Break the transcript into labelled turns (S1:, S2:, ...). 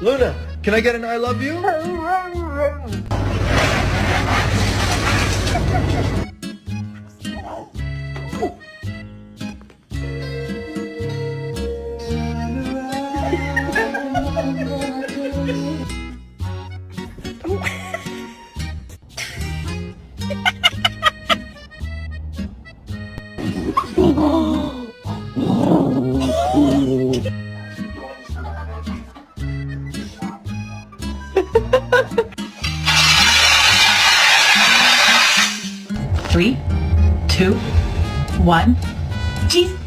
S1: Luna, can I get an I love you?
S2: Three, two, one. Cheese.